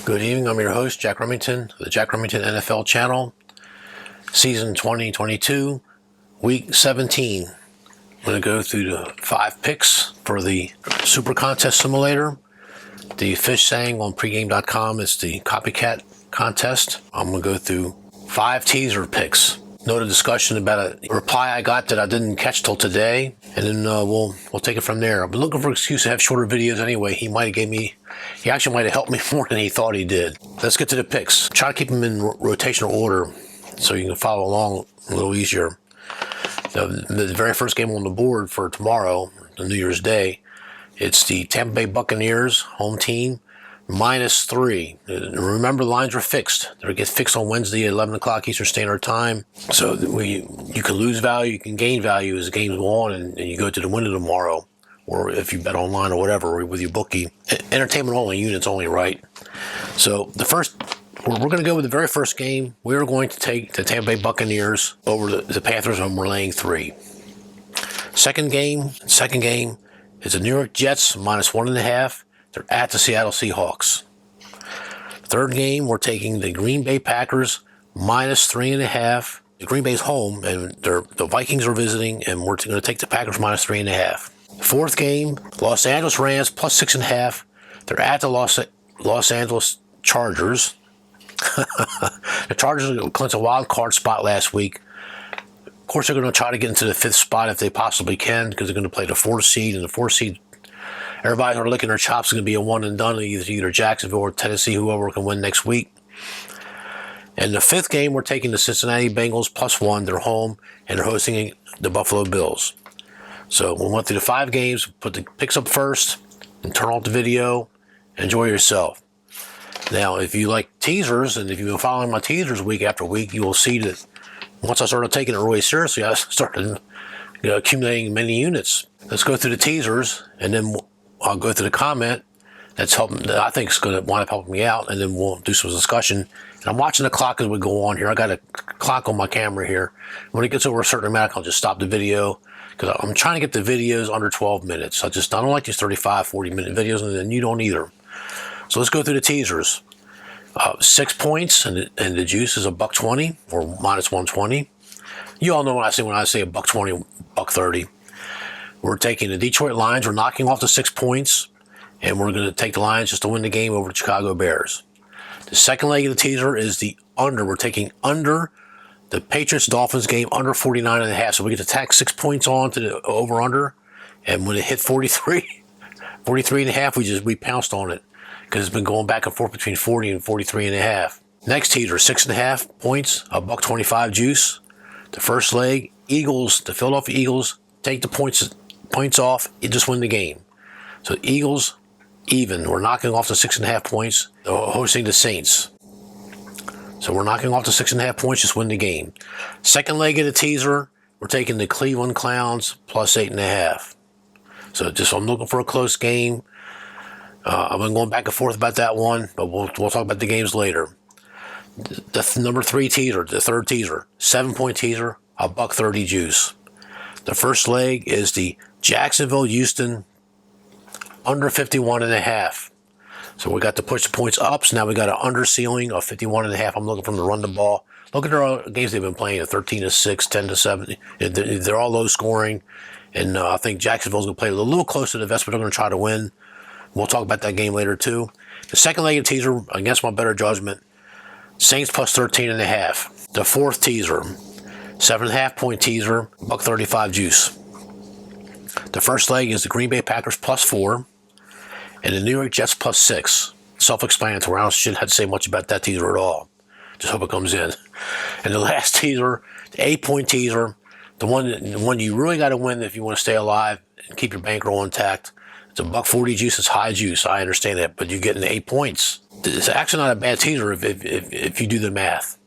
Good evening, I'm your host, Jack Remington, the Jack Remington NFL channel, season 2022, week 17. I'm going to go through the 5 picks for the Super Contest Simulator. The fish saying on pregame.com is the copycat contest. I'm going to go through 5 teaser picks. Note a discussion about a reply I got that I didn't catch till today, and then we'll take it from there. I've been looking for an excuse to have shorter videos anyway. He actually might have helped me more than he thought he did. Let's get to the picks. Try to keep them in rotational order so you can follow along a little easier. The very first game on the board for tomorrow, the New Year's Day, it's the Tampa Bay Buccaneers, home team, -3. Remember, the lines are fixed. They'll get fixed on Wednesday at 11 o'clock Eastern Standard Time. So you can lose value, you can gain value as the games go on, and you go to the window tomorrow, or if you bet online or whatever, or with your bookie. Entertainment only, units only, right? So we're going to go with the very first game. We're going to take the Tampa Bay Buccaneers over the Panthers, and we're laying 3. Second game is the New York Jets -1.5. They're at the Seattle Seahawks. Third game, we're taking the Green Bay Packers -3.5. The Green Bay's home, and the Vikings are visiting, and we're going to take the Packers -3.5. Fourth game, Los Angeles Rams +6.5. They're at the Los Angeles Chargers. The Chargers clinched a wild card spot last week. Of course, they're going to try to get into the 5th spot if they possibly can, because they're going to play the 4th seed, and the 4th seed, everybody's are licking their chops. It's going to be a one and done. Either Jacksonville or Tennessee, whoever can win next week. And the 5th game, we're taking the Cincinnati Bengals +1. They're home, and they're hosting the Buffalo Bills. So we went through the 5 games, put the picks up first, and turn off the video. Enjoy yourself. Now, if you like teasers, and if you've been following my teasers week after week, you will see that once I started taking it really seriously, I started accumulating many units. Let's go through the teasers, and then I'll go through the comment that I think is going to wind up helping me out, and then we'll do some discussion. And I'm watching the clock as we go on here. I got a clock on my camera here. When it gets over a certain amount, I'll just stop the video, because I'm trying to get the videos under 12 minutes. I don't like these 35, 40-minute videos, and then you don't either. So let's go through the teasers. 6 points, and the juice is $1.20 or -120. You all know when I say $1.20, $1.30. We're taking the Detroit Lions. We're knocking off the 6 points, and we're going to take the Lions just to win the game over the Chicago Bears. The second leg of the teaser is the under. We're taking under the Patriots-Dolphins game, under 49.5. So we get to tack 6 points on to the over-under, and when it hit 43.5, we pounced on it, because it's been going back and forth between 40 and 43.5. Next teaser, 6.5 points, $1.25 juice. The first leg, the Philadelphia Eagles, take the points off, you just win the game. So Eagles even. We're knocking off the 6.5 points, hosting the Saints. So we're knocking off the 6.5 points, just win the game. Second leg of the teaser, we're taking the Cleveland Clowns +8.5. So I'm looking for a close game. I've been going back and forth about that one, but we'll talk about the games later. The number 3 teaser, the third teaser, 7-point teaser, $1.30 juice. The first leg is the Jacksonville-Houston under 51.5. So we got to push the points up, so now we got an under ceiling of 51.5. I'm looking for them to run the ball. Look at their games they've been playing, 13-6, 10-7. They're all low scoring, and I think Jacksonville's going to play a little close to the vest, but they're going to try to win. We'll talk about that game later, too. The second leg of teaser, against my better judgment, Saints +13.5. The fourth teaser, 7.5-point teaser, $1.35 juice. The first leg is the Green Bay Packers +4, and the New York Jets +6. Self-explanatory. I shouldn't have to say much about that teaser at all. Just hope it comes in. And the last teaser, the 8-point teaser, the one you really got to win if you want to stay alive and keep your bankroll intact. It's $1.40 juice. It's high juice. I understand that, but you're getting 8 points. It's actually not a bad teaser if you do the math.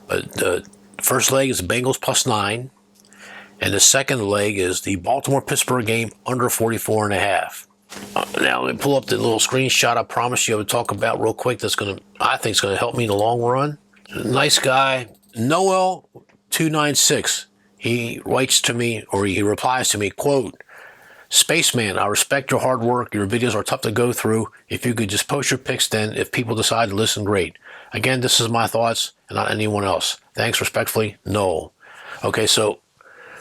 But the first leg is the Bengals +9, and the second leg is the Baltimore-Pittsburgh game under 44.5. Now let me pull up the little screenshot I promised you I would talk about real quick. I think it's going to help me in the long run. Nice guy, Noel296. He writes to me, or he replies to me, quote, Spaceman, I respect your hard work. Your videos are tough to go through. If you could just post your picks, then if people decide to listen, great. Again, this is my thoughts and not anyone else. Thanks, respectfully, Noel. Okay, so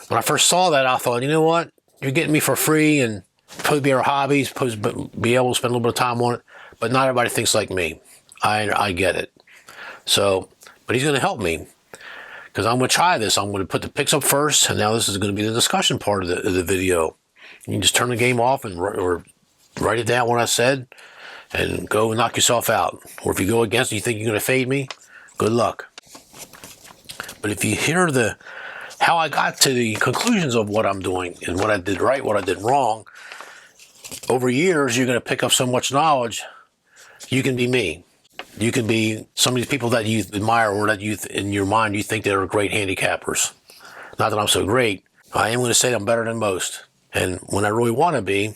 when I first saw that, I thought, you know what? You're getting me for free and supposed to be our hobbies, supposed to be able to spend a little bit of time on it. But not everybody thinks like me. I get it. So, but he's going to help me because I'm going to try this. I'm going to put the picks up first, and now this is going to be the discussion part of the video. You can just turn the game off and or write it down what I said and go and knock yourself out. Or if you go against it, you think you're going to fade me, good luck. But if you hear how I got to the conclusions of what I'm doing and what I did right, what I did wrong, over years, you're going to pick up so much knowledge. You can be me. You can be some of these people that you admire or that you, in your mind, you think they're great handicappers. Not that I'm so great. I am going to say I'm better than most. And when I really want to be,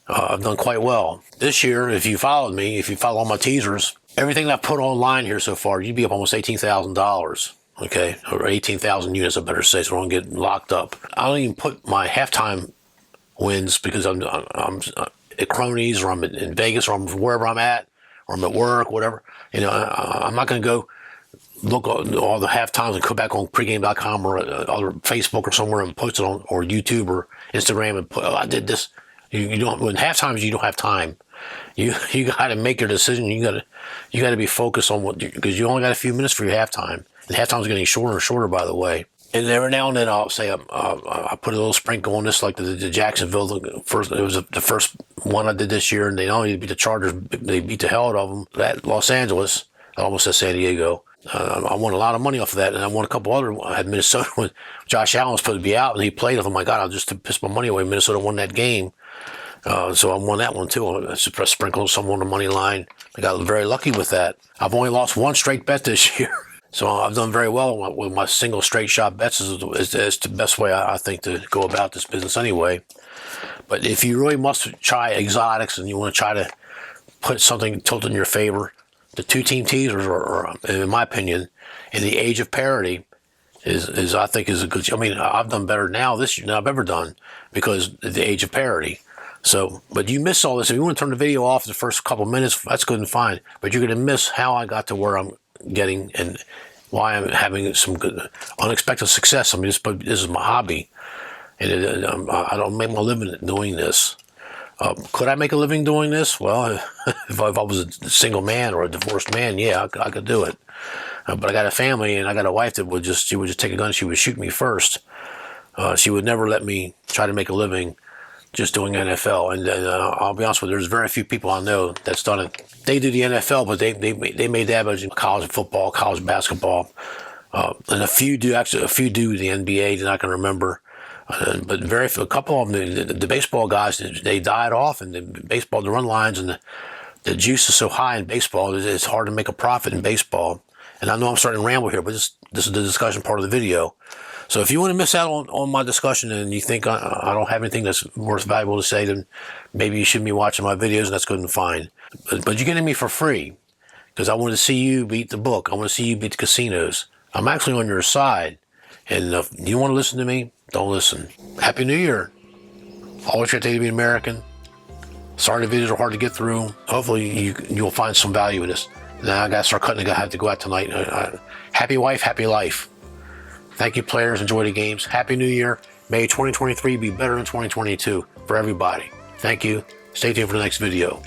I've done quite well. This year, if you followed me, if you follow all my teasers, everything I've put online here so far, you'd be up almost $18,000. Okay, or 18,000 units, I better say, so I don't get locked up. I don't even put my halftime wins because I'm at Cronies or I'm in Vegas or I'm wherever I'm at or I'm at work, whatever. You know, I'm not going to go look at all the halftimes and go back on pregame.com or other Facebook or somewhere and post it on or YouTube or Instagram and put, oh, I did this. You don't, when halftimes you don't have time. You got to make your decision. You got to be focused on what, because you only got a few minutes for your halftime. And halftime's getting shorter and shorter, by the way. And every now and then I'll say I put a little sprinkle on this, like the Jacksonville. It was the first one I did this year, and they not only beat the Chargers, they beat the hell out of them. At Los Angeles, I almost said San Diego. I won a lot of money off of that, and I won a couple other. I had Minnesota when Josh Allen was supposed to be out, and he played. I thought, oh my God, I'll just piss my money away. Minnesota won that game. So I won that one too. I sprinkled some on the money line. I got very lucky with that. I've only lost one straight bet this year. So I've done very well with my single straight shot bets. Is the best way I think to go about this business anyway. But if you really must try exotics and you want to try to put something tilted in your favor, the two-team teasers are, in my opinion, in the age of parity, is I think is a good. I mean, I've done better now this year than I've ever done because of the age of parity. So, but you miss all this. If you want to turn the video off the first couple minutes, that's good and fine. But you're going to miss how I got to where I'm getting and why I'm having some good unexpected success. I mean, this is my hobby, and I don't make my living doing this. Could I make a living doing this? Well, if I was a single man or a divorced man, yeah, I could do it. But I got a family and I got a wife that she would just take a gun and she would shoot me first. She would never let me try to make a living just doing NFL. And I'll be honest with you, there's very few people I know that's done it. They do the NFL, but they made that much in college football, college basketball, and a few do the NBA. They're not going to remember, but a couple of them, the baseball guys, they died off, and the run lines and the juice is so high in baseball, it's hard to make a profit in baseball. And I know I'm starting to ramble here, but this is the discussion part of the video. So if you want to miss out on my discussion and you think I don't have anything that's worth valuable to say, then maybe you shouldn't be watching my videos, and that's good and fine. But you're getting me for free because I want to see you beat the book. I want to see you beat the casinos. I'm actually on your side. And if you want to listen to me, don't listen. Happy New Year. Always try to be American. Sorry the videos are hard to get through. Hopefully you'll find some value in this. Now I got to start cutting. I have to go out tonight. Happy wife, happy life. Thank you, players. Enjoy the games. Happy New Year. May 2023 be better than 2022 for everybody. Thank you. Stay tuned for the next video.